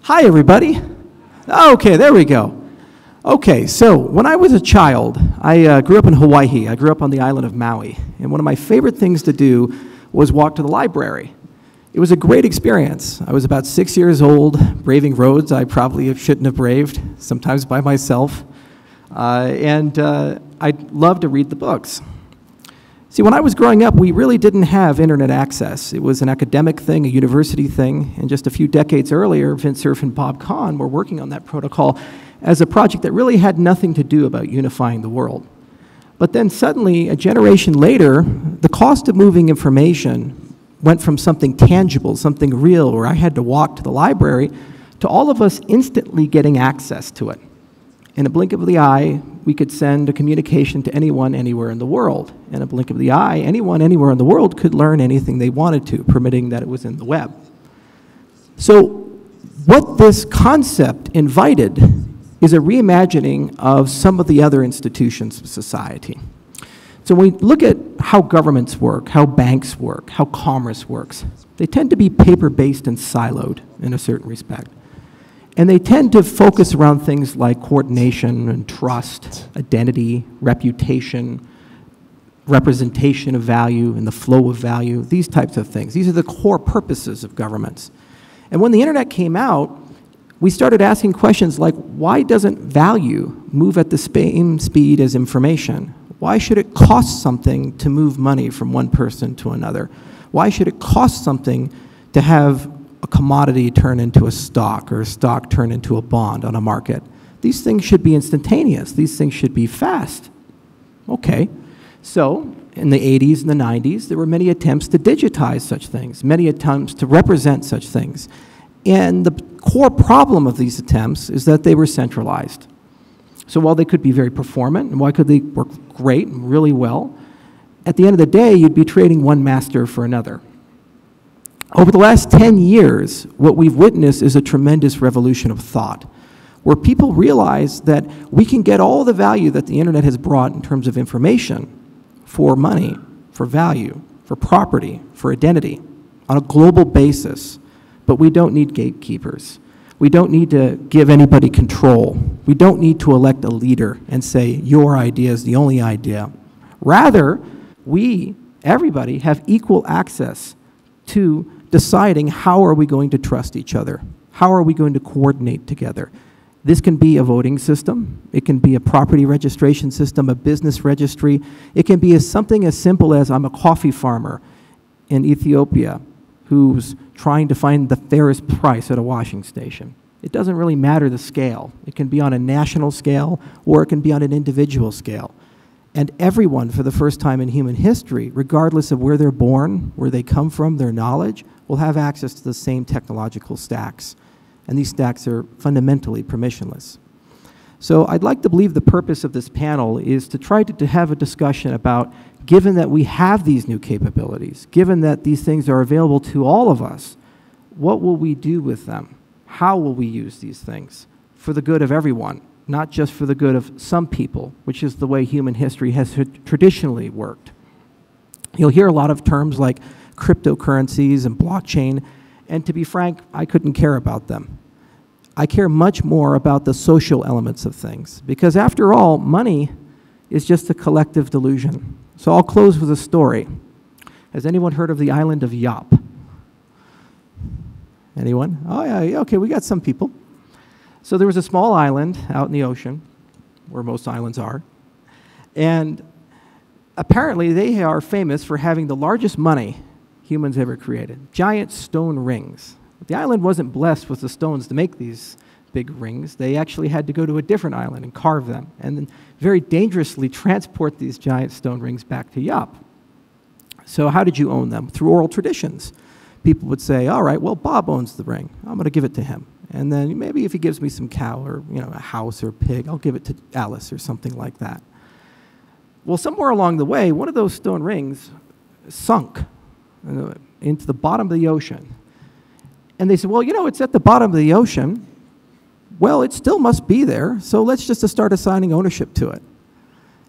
Hi, everybody. Okay, there we go. Okay, so when I was a child, I grew up in Hawaii. I grew up on the island of Maui. And one of my favorite things to do was walk to the library. It was a great experience. I was about 6 years old, braving roads I probably shouldn't have braved, sometimes by myself. I loved to read the books. See, when I was growing up, we really didn't have internet access. It was an academic thing, a university thing, and just a few decades earlier, Vint Cerf and Bob Kahn were working on that protocol as a project that really had nothing to do about unifying the world. But then suddenly, a generation later, the cost of moving information went from something tangible, something real, where I had to walk to the library, to all of us instantly getting access to it. In a blink of the eye, we could send a communication to anyone, anywhere in the world. In a blink of the eye, anyone, anywhere in the world could learn anything they wanted to, permitting that it was in the web. So what this concept invited is a reimagining of some of the other institutions of society. So when we look at how governments work, how banks work, how commerce works, they tend to be paper-based and siloed in a certain respect. And they tend to focus around things like coordination and trust, identity, reputation, representation of value and the flow of value, these types of things. These are the core purposes of governments. And when the internet came out, we started asking questions like, why doesn't value move at the same speed as information? Why should it cost something to move money from one person to another? Why should it cost something to have a commodity turn into a stock or a stock turn into a bond on a market? These things should be instantaneous. These things should be fast. Okay, so in the 80s and the 90s, there were many attempts to digitize such things, many attempts to represent such things. And the core problem of these attempts is that they were centralized. So while they could be very performant, and why could they work great and really well, at the end of the day, you'd be trading one master for another. Over the last 10 years, what we've witnessed is a tremendous revolution of thought, where people realize that we can get all the value that the internet has brought in terms of information for money, for value, for property, for identity, on a global basis. But we don't need gatekeepers. We don't need to give anybody control. We don't need to elect a leader and say, your idea is the only idea. Rather, everybody, have equal access to deciding how are we going to trust each other? How are we going to coordinate together? This can be a voting system. It can be a property registration system, a business registry. It can be something as simple as I'm a coffee farmer in Ethiopia who's trying to find the fairest price at a washing station. It doesn't really matter the scale. It can be on a national scale or it can be on an individual scale. And everyone, for the first time in human history, regardless of where they're born, where they come from, their knowledge, will have access to the same technological stacks. And these stacks are fundamentally permissionless. So I'd like to believe the purpose of this panel is to try to have a discussion about, given that we have these new capabilities, given that these things are available to all of us, what will we do with them? How will we use these things for the good of everyone, not just for the good of some people, which is the way human history has traditionally worked? You'll hear a lot of terms like cryptocurrencies and blockchain, and to be frank, I couldn't care about them. I care much more about the social elements of things, because after all, money is just a collective delusion. So I'll close with a story. Has anyone heard of the island of Yap? Anyone? Oh yeah, okay, we got some people. So there was a small island out in the ocean, where most islands are, and apparently they are famous for having the largest money humans ever created, giant stone rings. The island wasn't blessed with the stones to make these big rings. They actually had to go to a different island and carve them, and then very dangerously transport these giant stone rings back to Yap. So how did you own them? Through oral traditions. People would say, all right, well, Bob owns the ring. I'm going to give it to him. And then maybe if he gives me some cow or a house or a pig, I'll give it to Alice or something like that. Well, somewhere along the way, one of those stone rings sunk into the bottom of the ocean. And they said, well, it's at the bottom of the ocean. Well, it still must be there, so let's just start assigning ownership to it.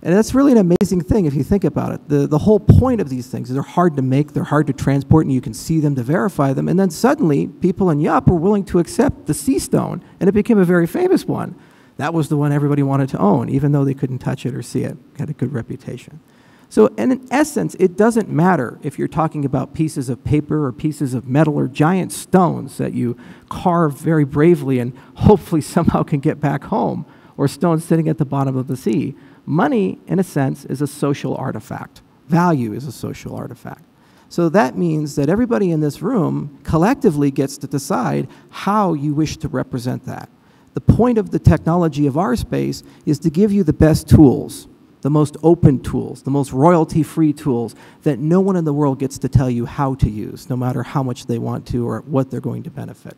And that's really an amazing thing if you think about it. The whole point of these things is they're hard to make, they're hard to transport, and you can see them to verify them. And then suddenly, people in Yup were willing to accept the sea stone, and it became a very famous one. That was the one everybody wanted to own, even though they couldn't touch it or see it. It had a good reputation. So, and in essence, it doesn't matter if you're talking about pieces of paper or pieces of metal or giant stones that you carve very bravely and hopefully somehow can get back home, or stones sitting at the bottom of the sea. Money, in a sense, is a social artifact. Value is a social artifact. So that means that everybody in this room collectively gets to decide how you wish to represent that. The point of the technology of our space is to give you the best tools, the most open tools, the most royalty-free tools that no one in the world gets to tell you how to use, no matter how much they want to or what they're going to benefit.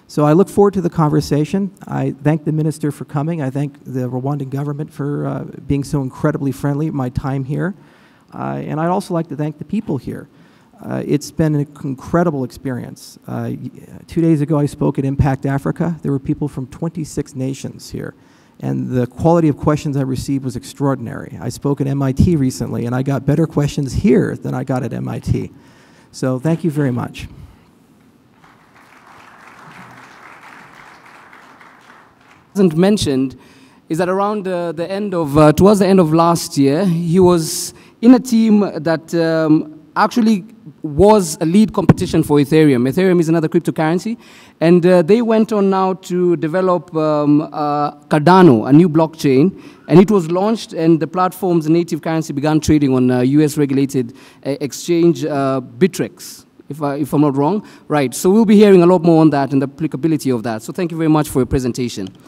So I look forward to the conversation. I thank the minister for coming. I thank the Rwandan government for being so incredibly friendly at my time here. And I'd also like to thank the people here. It's been an incredible experience. 2 days ago, I spoke at Impact Africa. There were people from 26 nations here. And the quality of questions I received was extraordinary. I spoke at MIT recently, and I got better questions here than I got at MIT. So thank you very much. Wasn't mentioned is that around the end of, towards the end of last year, he was in a team that actually was a lead competition for Ethereum. Ethereum is another cryptocurrency, and they went on now to develop Cardano, a new blockchain, and it was launched, and the platform's native currency began trading on US-regulated exchange Bittrex. If I'm not wrong. Right, so we'll be hearing a lot more on that and the applicability of that. So thank you very much for your presentation.